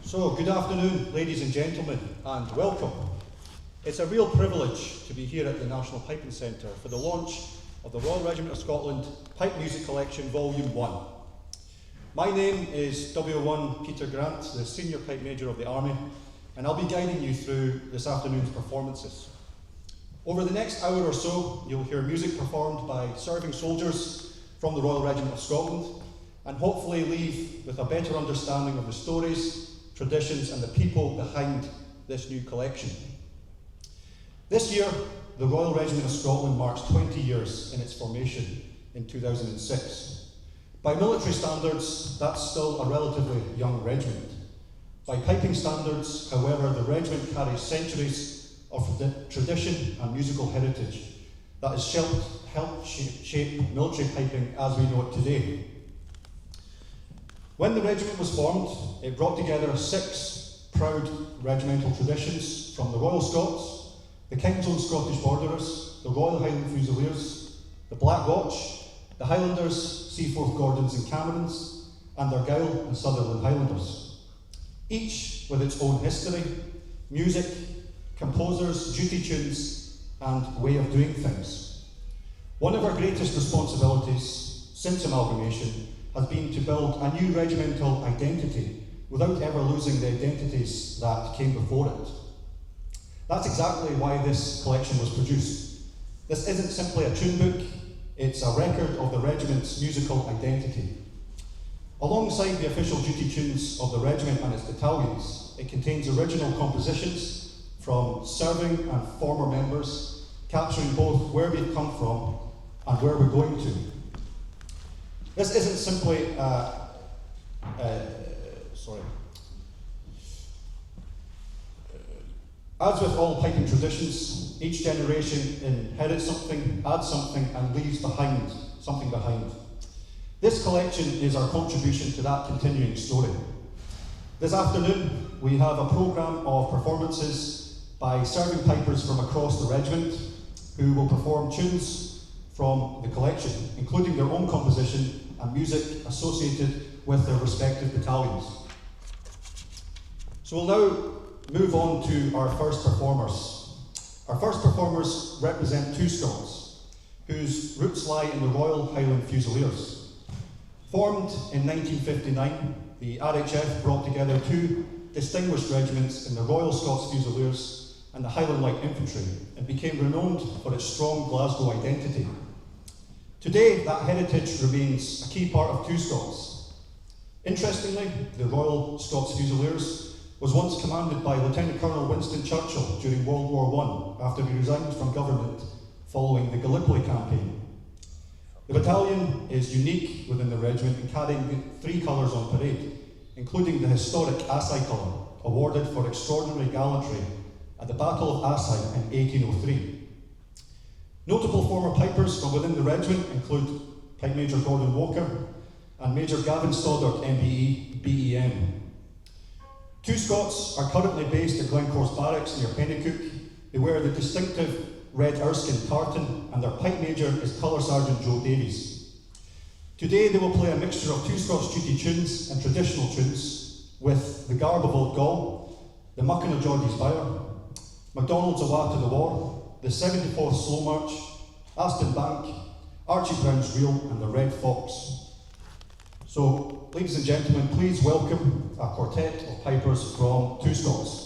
So, good afternoon, ladies and gentlemen, and welcome. It's a real privilege to be here at the National Piping Centre for the launch of the Royal Regiment of Scotland Pipe Music Collection Volume 1. My name is W1 Peter Grant, the Senior Pipe Major of the Army, and I'll be guiding you through this afternoon's performances. Over the next hour or so, you'll hear music performed by serving soldiers from the Royal Regiment of Scotland, and hopefully leave with a better understanding of the stories, traditions and the people behind this new collection. This year, the Royal Regiment of Scotland marks 20 years in its formation in 2006. By military standards, that's still a relatively young regiment. By piping standards, however, the regiment carries centuries of tradition and musical heritage that has helped shape military piping as we know it today. When the regiment was formed, it brought together 6 proud regimental traditions from the Royal Scots, the King's Own Scottish Borderers, the Royal Highland Fusiliers, the Black Watch, the Highlanders, Seaforth Gordons and Camerons, and the Argyll and Sutherland Highlanders. Each with its own history, music, composers, duty tunes, and way of doing things. One of our greatest responsibilities since amalgamation has been to build a new regimental identity without ever losing the identities that came before it. That's exactly why this collection was produced. This isn't simply a tune book, it's a record of the regiment's musical identity. Alongside the official duty tunes of the regiment and its battalions, it contains original compositions from serving and former members, capturing both where we've come from and where we're going to. This isn't simply, as with all piping traditions, each generation inherits something, adds something, and leaves behind something behind. This collection is our contribution to that continuing story. This afternoon, we have a programme of performances by serving pipers from across the regiment who will perform tunes from the collection, including their own composition and music associated with their respective battalions. So we'll now move on to our first performers. Our first performers represent 2 Scots, whose roots lie in the Royal Highland Fusiliers. Formed in 1959, the RHF brought together 2 distinguished regiments in the Royal Scots Fusiliers and the Highland Light Infantry, and became renowned for its strong Glasgow identity. Today, that heritage remains a key part of 2 Scots. Interestingly, the Royal Scots Fusiliers was once commanded by Lieutenant Colonel Winston Churchill during World War I, after he resigned from government following the Gallipoli campaign. The battalion is unique within the regiment in carrying 3 colours on parade, including the historic Assay colour, awarded for extraordinary gallantry at the Battle of Assay in 1803. Notable former pipers from within the regiment include Pipe Major Gordon Walker and Major Gavin Stoddart, MBE, BEM. 2 Scots are currently based at Glencorse Barracks near Pennycook. They wear the distinctive red Erskine tartan, and their Pipe Major is Colour Sergeant Joe Davies. Today they will play a mixture of 2 Scots duty tunes and traditional tunes with the Garb of Old Gaul, the Muckin of Geordie's Byre, MacDonald's Awa to the War, the 74th Slow March, Aston Bank, Archie Brown's Reel, and the Red Fox. So, ladies and gentlemen, please welcome a quartet of pipers from 2 Scots.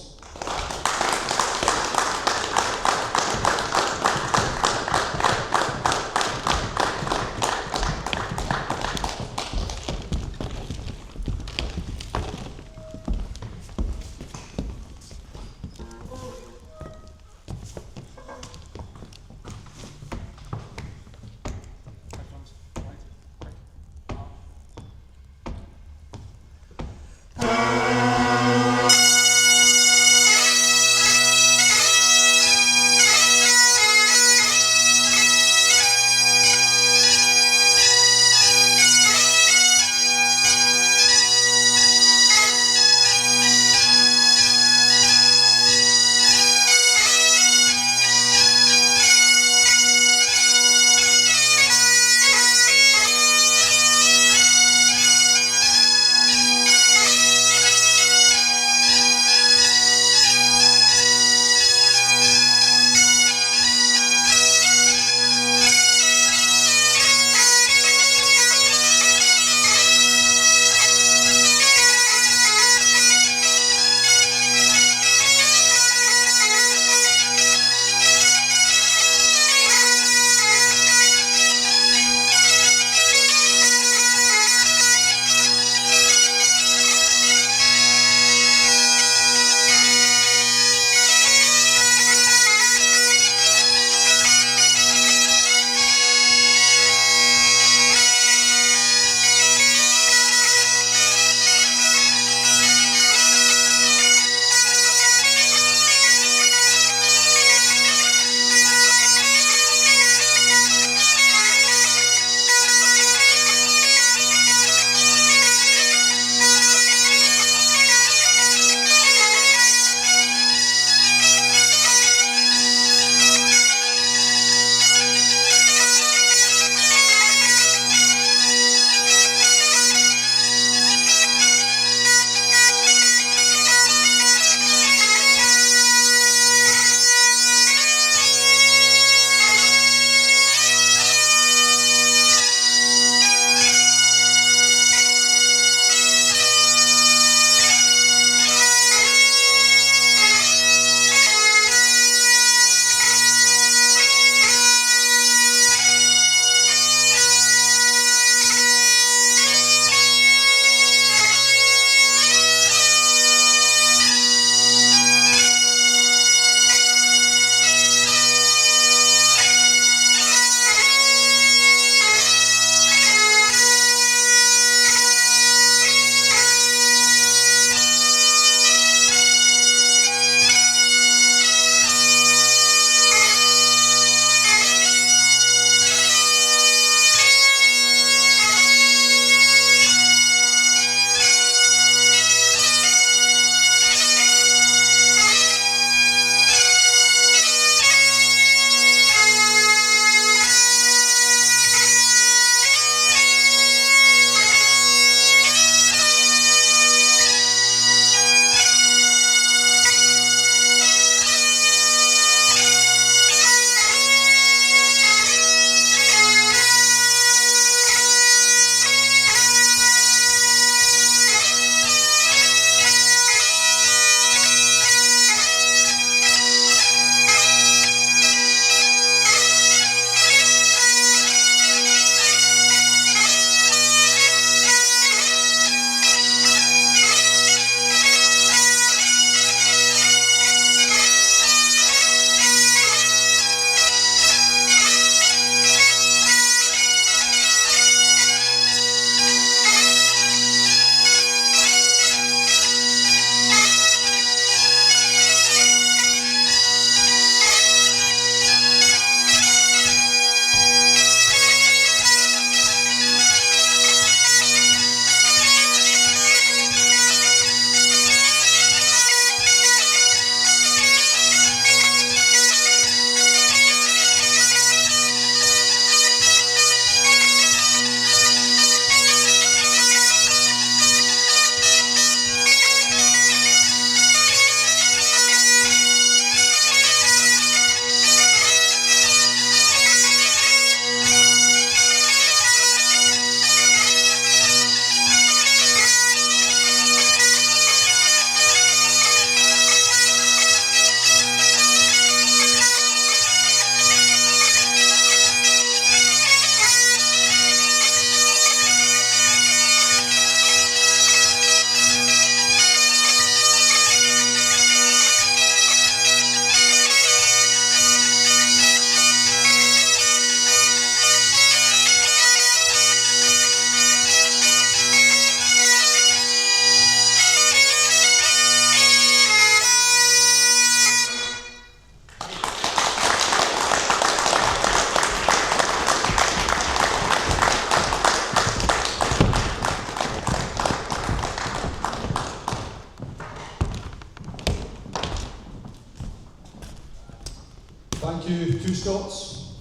Thank you to Scots.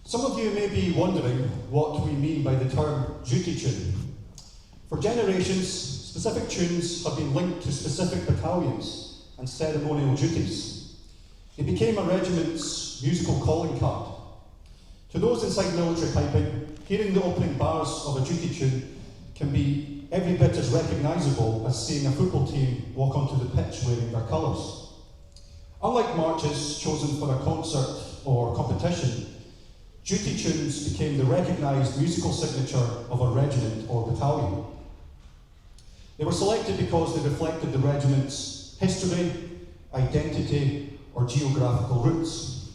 Some of you may be wondering what we mean by the term duty tune. For generations, specific tunes have been linked to specific battalions and ceremonial duties. They became a regiment's musical calling card. To those inside military piping, hearing the opening bars of a duty tune can be every bit as recognisable as seeing a football team walk onto the pitch wearing their colours. Unlike marches chosen for a concert or competition, duty tunes became the recognised musical signature of a regiment or battalion. They were selected because they reflected the regiment's history, identity, or geographical roots.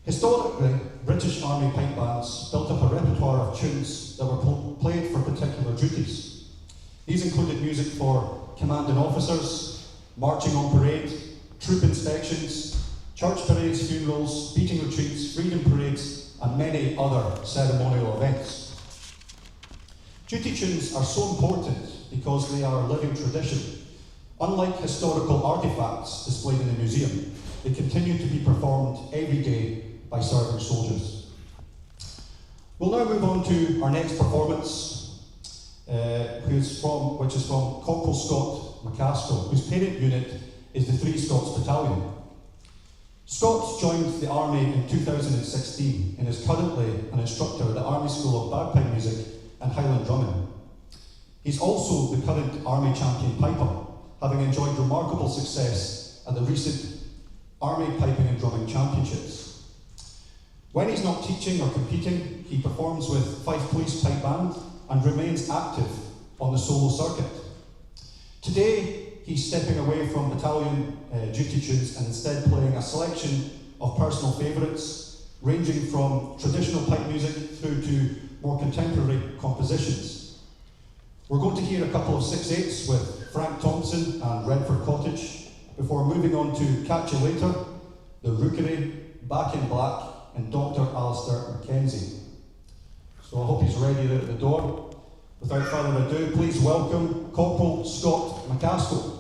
Historically, British Army pipe bands built up a repertoire of tunes that were played for particular duties. These included music for commanding officers, marching on parade, troop inspections, church parades, funerals, beating retreats, freedom parades, and many other ceremonial events. Duty tunes are so important because they are a living tradition. Unlike historical artefacts displayed in a museum, they continue to be performed every day by serving soldiers. We'll now move on to our next performance, which is from Corporal Scott McCaskill, whose parent unit is the 3 Scots Battalion. Scott joined the Army in 2016 and is currently an instructor at the Army School of Bagpipe Music and Highland Drumming. He's also the current Army Champion Piper, having enjoyed remarkable success at the recent Army Piping and Drumming Championships. When he's not teaching or competing, he performs with Fife Police Pipe Band and remains active on the solo circuit. Today, he's stepping away from battalion duty tunes and instead playing a selection of personal favourites, ranging from traditional pipe music through to more contemporary compositions. We're going to hear a couple of 6/8s with Frank Thompson and Redford Cottage, before moving on to Catch You Later, The Rookery, Back in Black, and Dr. Alistair Mackenzie. So I hope he's ready there at the door. Without further ado, please welcome Corporal Scott McCaskill.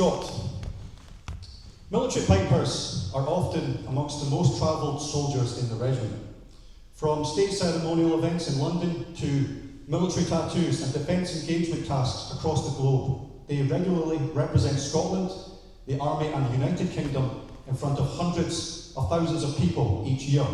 Scot. Military pipers are often amongst the most travelled soldiers in the regiment. From state ceremonial events in London to military tattoos and defence engagement tasks across the globe, they regularly represent Scotland, the Army and the United Kingdom in front of hundreds of thousands of people each year.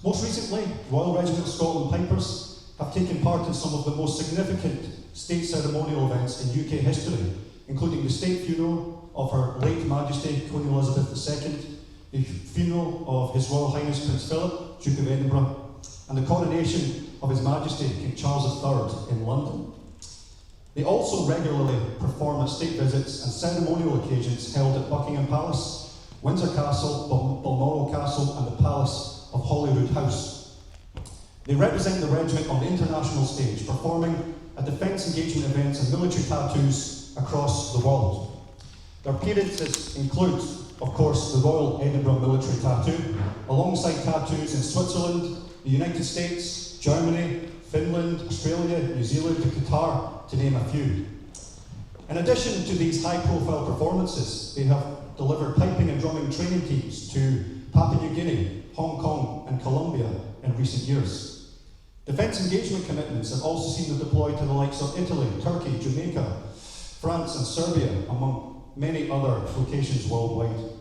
Most recently, Royal Regiment of Scotland Pipers have taken part in some of the most significant state ceremonial events in UK history, including the state funeral of Her late Majesty Queen Elizabeth II, the funeral of His Royal Highness Prince Philip, Duke of Edinburgh, and the coronation of His Majesty King Charles III in London. They also regularly perform at state visits and ceremonial occasions held at Buckingham Palace, Windsor Castle, Balmoral Castle, and the Palace of Holyrood House. They represent the regiment on the international stage, performing at defence engagement events and military tattoos across the world. Their appearances include, of course, the Royal Edinburgh Military Tattoo, alongside tattoos in Switzerland, the United States, Germany, Finland, Australia, New Zealand, and Qatar, to name a few. In addition to these high-profile performances, they have delivered piping and drumming training teams to Papua New Guinea, Hong Kong, and Colombia in recent years. Defence engagement commitments have also seen them deployed to the likes of Italy, Turkey, Jamaica, France, and Serbia, among many other locations worldwide.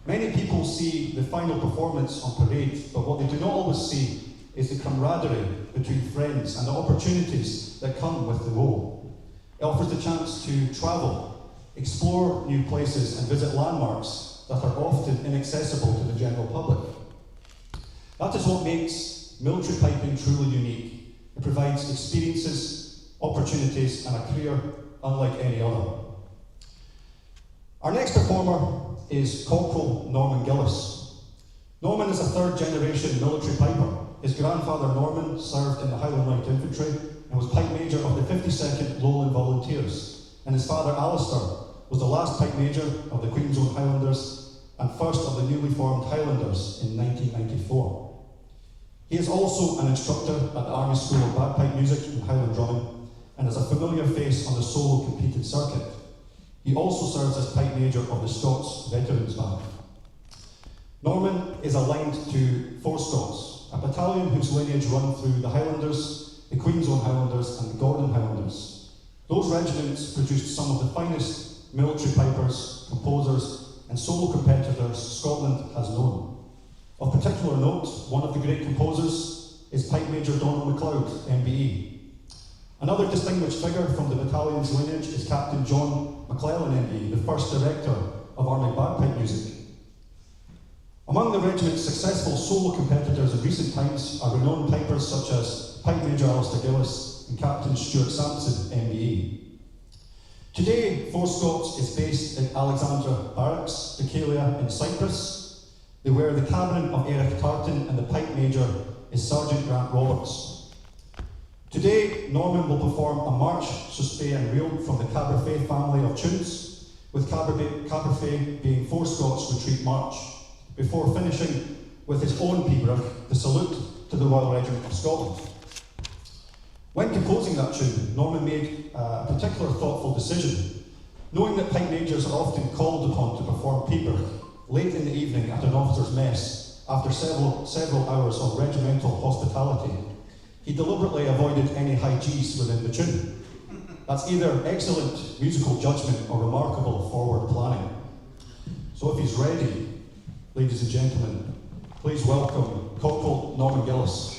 Many people see the final performance on parade, but what they do not always see is the camaraderie between friends and the opportunities that come with the role. It offers the chance to travel, explore new places, and visit landmarks that are often inaccessible to the general public. That is what makes military piping truly unique. It provides experiences, opportunities, and a career unlike any other. Our next performer is Corporal Norman Gillis. Norman is a third-generation military piper. His grandfather Norman served in the Highland Light Infantry and was Pipe Major of the 52nd Lowland Volunteers, and his father Alistair was the last Pipe Major of the Queen's Own Highlanders and first of the newly formed Highlanders in 1994. He is also an instructor at the Army School of Bagpipe Music and Highland Drumming and is a familiar face on the solo competed circuit. He also serves as Pipe Major of the SCOTS Veterans Band. Norman is aligned to 4 SCOTS, a battalion whose lineage run through the Highlanders, the Queen's Own Highlanders, and the Gordon Highlanders. Those regiments produced some of the finest military pipers, composers, and solo competitors Scotland has known. Of particular note, one of the great composers is Pipe Major Donald MacLeod, MBE. Another distinguished figure from the battalion's lineage is Captain John McClellan, MBE, the first director of Army Bagpipe Music. Among the regiment's successful solo competitors in recent times are renowned pipers such as Pipe Major Alistair Gillis and Captain Stuart Sampson, MBE. Today, 4 SCOTS is based in Alexandra Barracks, Decalia in Cyprus. They wear the cabinet of Eric Tartan and the Pipe Major is Sergeant Grant Roberts. Today, Norman will perform a march, suspect and reel from the Caberfae family of tunes, with Caberfae being 4 SCOTS Retreat March, before finishing with his own pibroch, the Salute to the Royal Regiment of Scotland. When composing that tune, Norman made a particular thoughtful decision. Knowing that Pipe Majors are often called upon to perform pibroch late in the evening at an officer's mess after several hours of regimental hospitality, he deliberately avoided any high G's within the tune. That's either excellent musical judgment or remarkable forward planning. So if he's ready, ladies and gentlemen, please welcome Corporal Norman Gillis.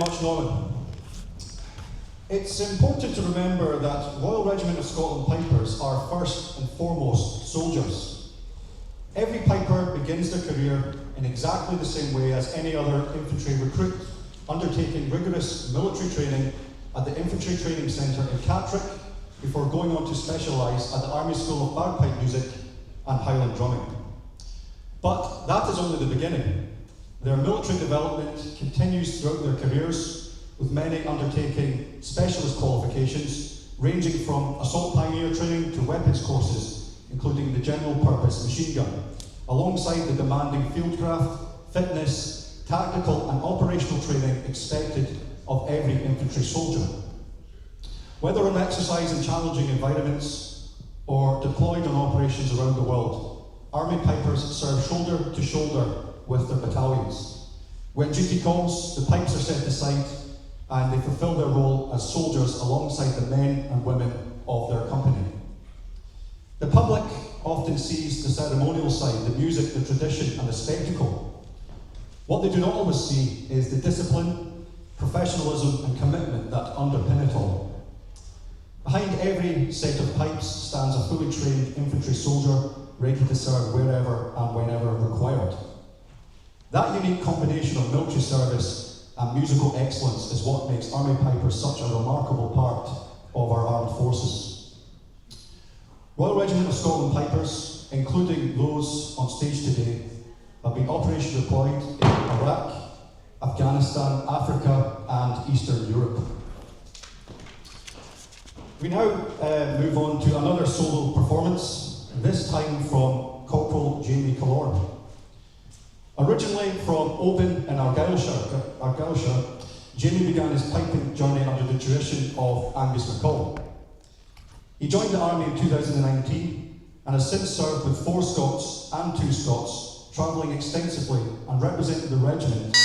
much, Norman. It's important to remember that Royal Regiment of Scotland Pipers are first and foremost soldiers. Every piper begins their career in exactly the same way as any other infantry recruit, undertaking rigorous military training at the Infantry Training Centre in Catterick before going on to specialise at the Army School of Bagpipe Music and Highland Drumming. But that is only the beginning. Their military development continues throughout their careers, with many undertaking specialist qualifications, ranging from assault pioneer training to weapons courses, including the general purpose machine gun, alongside the demanding fieldcraft, fitness, tactical and operational training expected of every infantry soldier. Whether on exercise in challenging environments or deployed on operations around the world, Army Pipers serve shoulder to shoulder with their battalions. When duty calls, the pipes are set aside and they fulfil their role as soldiers alongside the men and women of their company. The public often sees the ceremonial side, the music, the tradition and the spectacle. What they do not always see is the discipline, professionalism and commitment that underpin it all. Behind every set of pipes stands a fully trained infantry soldier ready to serve wherever and whenever required. That unique combination of military service and musical excellence is what makes Army Pipers such a remarkable part of our armed forces. Royal Regiment of Scotland Pipers, including those on stage today, have been operationally deployed in Iraq, Afghanistan, Africa and Eastern Europe. We now move on to another solo performance, this time from Corporal Jamie Killorn. Originally from Oban in Argyllshire, Jamie began his piping journey under the tuition of Angus MacColl. He joined the army in 2019 and has since served with 4 Scots and 2 Scots, travelling extensively and representing the regiment.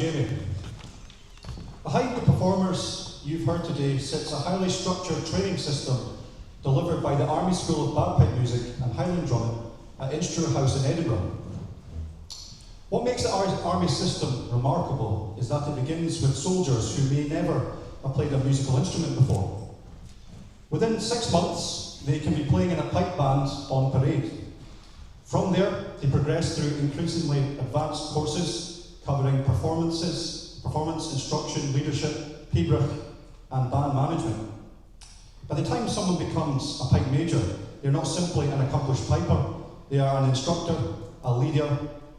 Jamie. Behind the performers you've heard today sits a highly structured training system delivered by the Army School of Bagpipe Music and Highland Drumming at Inchtrue House in Edinburgh. What makes the Army system remarkable is that it begins with soldiers who may never have played a musical instrument before. Within 6 months, they can be playing in a pipe band on parade. From there, they progress through increasingly advanced courses covering performance instruction, leadership, pibroch, and band management. By the time someone becomes a pipe major, they're not simply an accomplished piper, they are an instructor, a leader,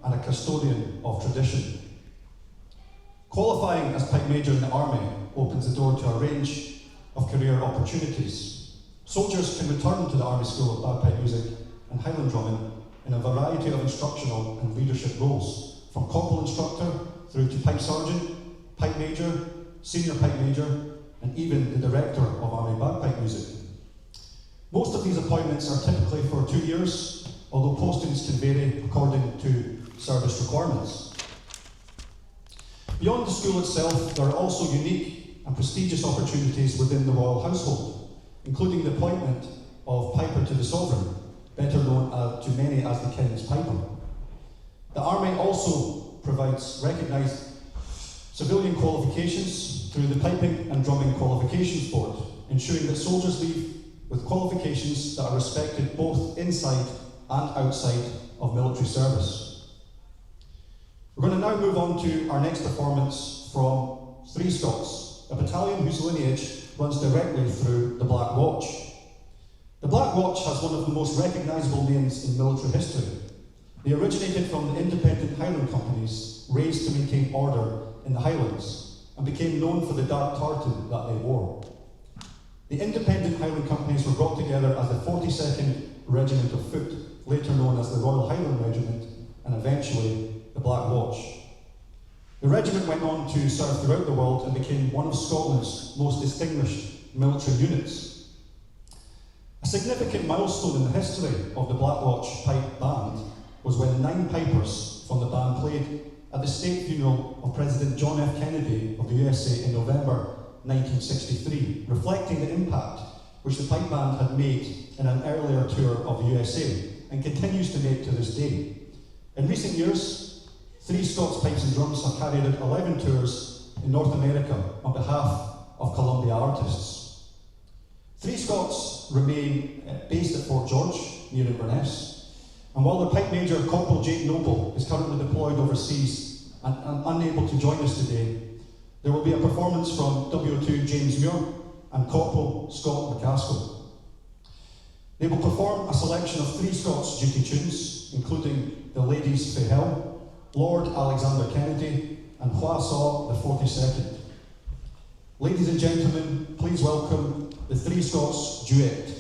and a custodian of tradition. Qualifying as pipe major in the Army opens the door to a range of career opportunities. Soldiers can return to the Army School of Bagpipe Music and Highland Drumming in a variety of instructional and leadership roles, from corporal instructor through to pipe sergeant, pipe major, senior pipe major, and even the director of Army Bagpipe Music. Most of these appointments are typically for 2 years, although postings can vary according to service requirements. Beyond the school itself, there are also unique and prestigious opportunities within the royal household, including the appointment of Piper to the Sovereign, better known to many as the King's Piper. The Army also provides recognised civilian qualifications through the Piping and Drumming Qualifications Board, ensuring that soldiers leave with qualifications that are respected both inside and outside of military service. We're going to now move on to our next performance from 3 SCOTS, a battalion whose lineage runs directly through the Black Watch. The Black Watch has one of the most recognisable names in military history. They originated from the independent Highland companies raised to maintain order in the Highlands and became known for the dark tartan that they wore. The independent Highland companies were brought together as the 42nd Regiment of Foot, later known as the Royal Highland Regiment, and eventually the Black Watch. The regiment went on to serve throughout the world and became one of Scotland's most distinguished military units. A significant milestone in the history of the Black Watch Pipe Band was when 9 pipers from the band played at the state funeral of President John F. Kennedy of the USA in November 1963, reflecting the impact which the pipe band had made in an earlier tour of the USA and continues to make to this day. In recent years, 3 Scots Pipes and Drums have carried out 11 tours in North America on behalf of Columbia artists. 3 Scots remain based at Fort George, near Inverness, and while the Pipe Major Corporal Jake Noble is currently deployed overseas and unable to join us today, there will be a performance from WO2 James Muir and Corporal Scott McCaskill. They will perform a selection of 3 Scots duty tunes, including The Ladies Fae Hell, Lord Alexander Kennedy, and Hwa Saw the 42nd. Ladies and gentlemen, please welcome the 3 Scots Duet.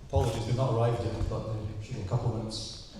Apologies, they've not arrived yet, but they should be a couple of minutes.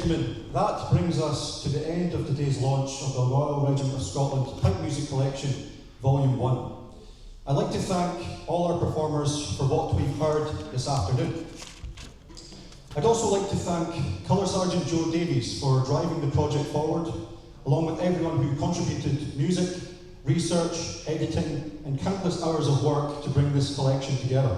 gentlemen, that brings us to the end of today's launch of the Royal Regiment of Scotland Pipe Music Collection, Volume 1. I'd like to thank all our performers for what we've heard this afternoon. I'd also like to thank Colour Sergeant Joe Davies for driving the project forward, along with everyone who contributed music, research, editing, and countless hours of work to bring this collection together.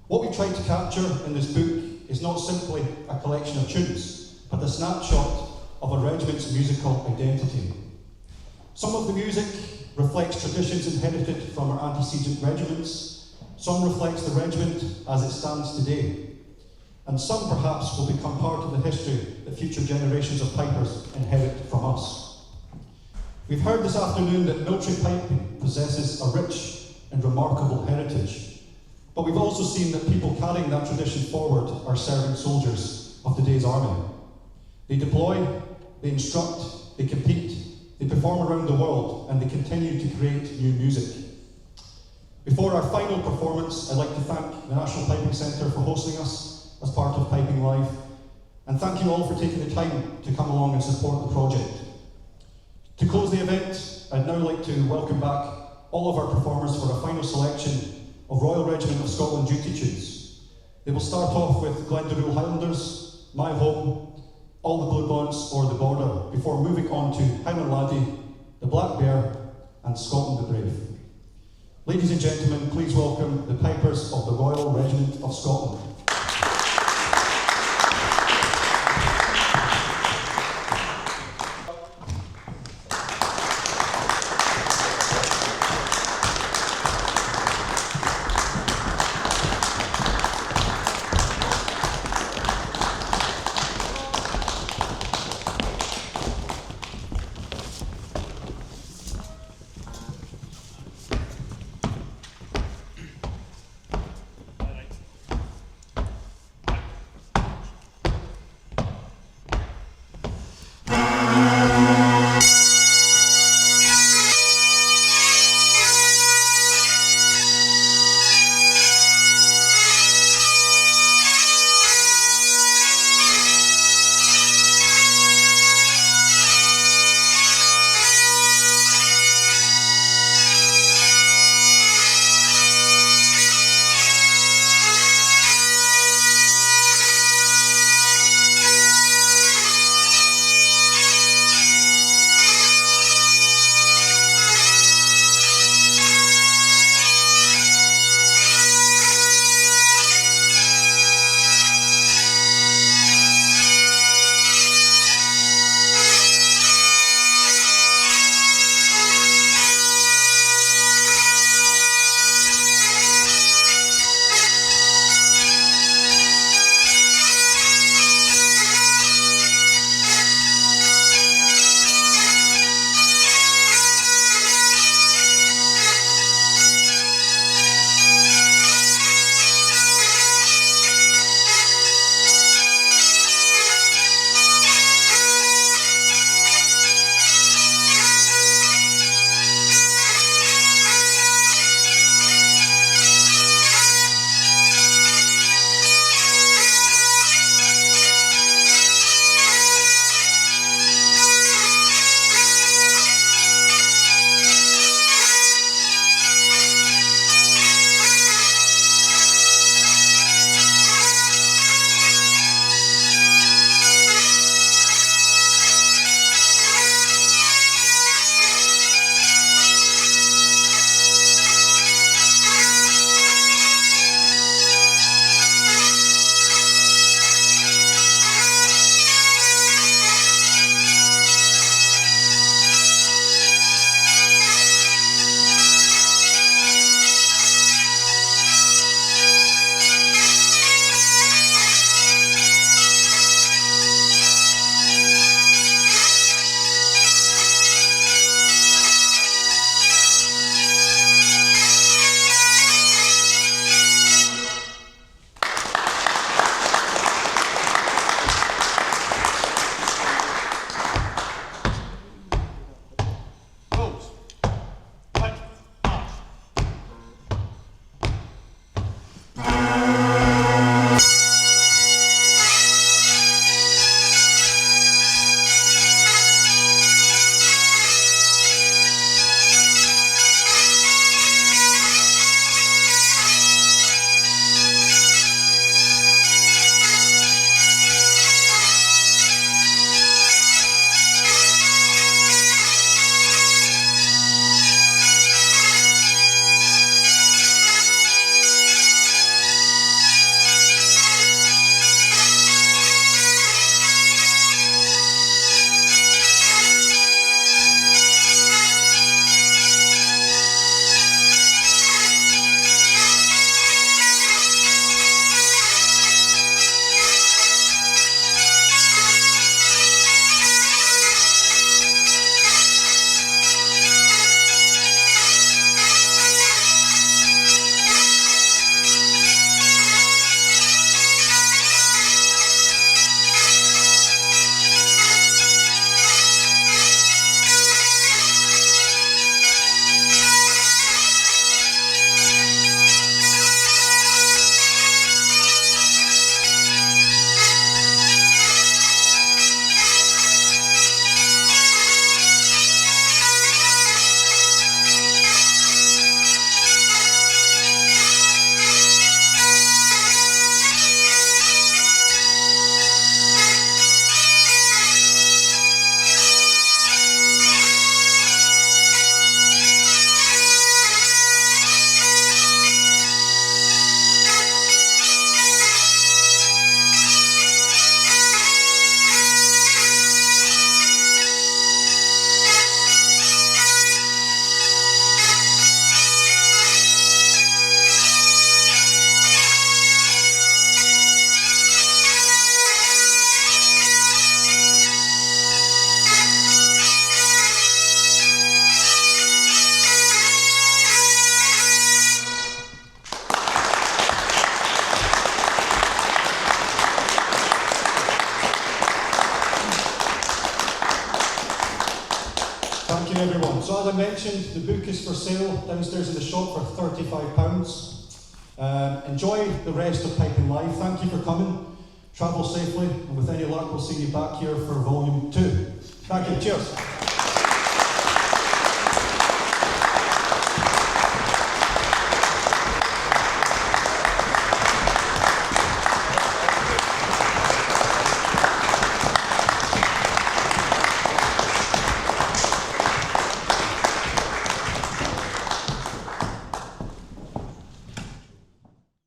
What we tried to capture in this book is not simply a collection of tunes, but a snapshot of a regiment's musical identity. Some of the music reflects traditions inherited from our antecedent regiments, some reflects the regiment as it stands today, and some perhaps will become part of the history that future generations of pipers inherit from us. We've heard this afternoon that military piping possesses a rich and remarkable heritage. But we've also seen that people carrying that tradition forward are serving soldiers of today's army. They deploy, they instruct, they compete, they perform around the world, and they continue to create new music. Before our final performance, I'd like to thank the National Piping Centre for hosting us as part of Piping Live, and thank you all for taking the time to come along and support the project. To close the event, I'd now like to welcome back all of our performers for a final selection of Royal Regiment of Scotland duty tunes. They will start off with Glendaruel Highlanders, My Home, All the Blue Bonds or The Border, before moving on to Highland Laddie, The Black Bear, and Scotland the Brave. Ladies and gentlemen, please welcome the pipers of the Royal Regiment of Scotland. So as I mentioned, the book is for sale downstairs in the shop for £35. Enjoy the rest of Piping Live. Thank you for coming. Travel safely, and with any luck, we'll see you back here for Volume 2. Thank you. Cheers.